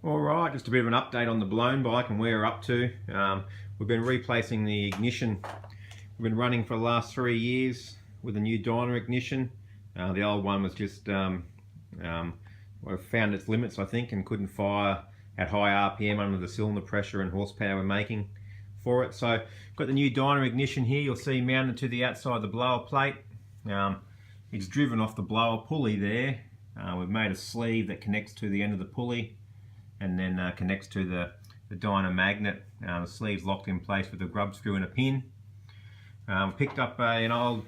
Alright, just a bit of an update on the blown bike and where we're up to. We've been replacing the ignition. We've been running for the last 3 years with a new dyno ignition. The old one was just found its limits, I think, and couldn't fire at high RPM under the cylinder pressure and horsepower we're making for it. So got the new dyno ignition here, you'll see mounted to the outside of the blower plate. It's driven off the blower pulley there. We've made a sleeve that connects to the end of the pulley and then connects to the dyno magnet. The sleeve's locked in place with a grub screw and a pin. Picked up an old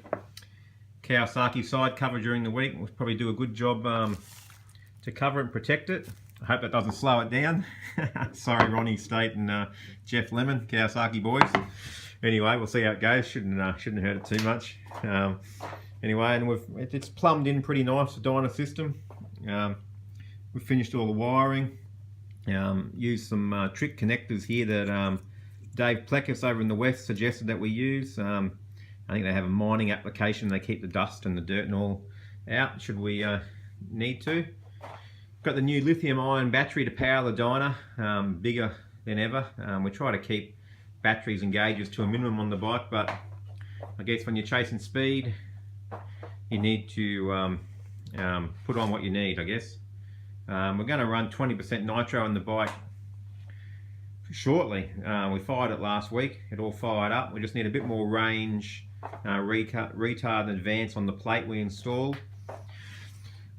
Kawasaki side cover during the week. We'll probably do a good job to cover it and protect it. I hope that doesn't slow it down. Sorry, Ronnie State and Jeff Lemon, Kawasaki boys. Anyway, we'll see how it goes. Shouldn't hurt it too much. Anyway, and it's plumbed in pretty nice, the dyno system. We've finished all the wiring. Used some trick connectors here that Dave Plekas over in the West suggested that we use. I think they have a mining application. They keep the dust and the dirt and all out should we need to. Got the new lithium ion battery to power the dyno, bigger than ever. We try to keep batteries and gauges to a minimum on the bike, but I guess when you're chasing speed, you need to put on what you need, I guess. We're going to run 20% nitro on the bike shortly. We fired it last week. It all fired up. We just need a bit more range, retard and advance on the plate we installed.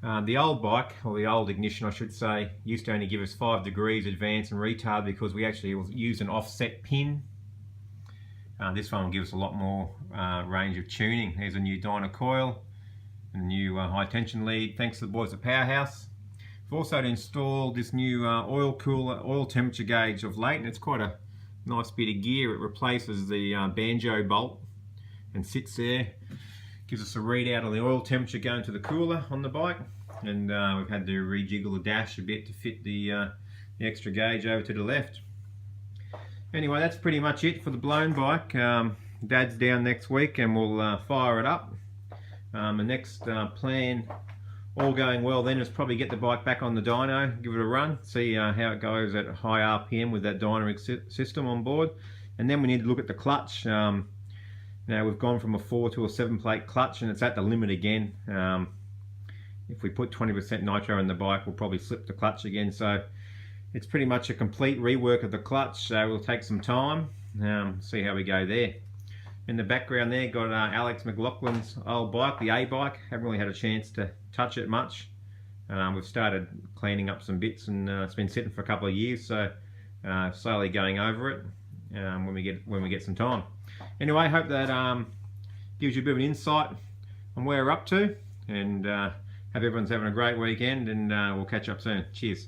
The old bike, or the old ignition I should say, used to only give us 5 degrees advance and retard because we actually used an offset pin. This one will give us a lot more range of tuning. There's a new dyno coil and a new high tension lead, thanks to the boys at Powerhouse. We've also installed this new oil temperature gauge of late, and it's quite a nice bit of gear. It replaces the banjo bolt and sits there. Gives us a readout on the oil temperature going to the cooler on the bike, and we've had to rejiggle the dash a bit to fit the extra gauge over to the left. Anyway, that's pretty much it for the blown bike. Dad's down next week and we'll fire it up. The next plan, all going well then, is probably get the bike back on the dyno, give it a run, see how it goes at high RPM with that dyno system on board. And then we need to look at the clutch. Now we've gone from a 4 to a 7 plate clutch and it's at the limit again. If we put 20% nitro in the bike, we'll probably slip the clutch again. So it's pretty much a complete rework of the clutch. So we'll take some time, see how we go there. In the background there, got Alex McLaughlin's old bike, the A bike. Haven't really had a chance to touch it much. We've started cleaning up some bits and it's been sitting for a couple of years, so slowly going over it when we get some time. Anyway, hope that gives you a bit of an insight on where we're up to, and hope everyone's having a great weekend, and we'll catch up soon. Cheers.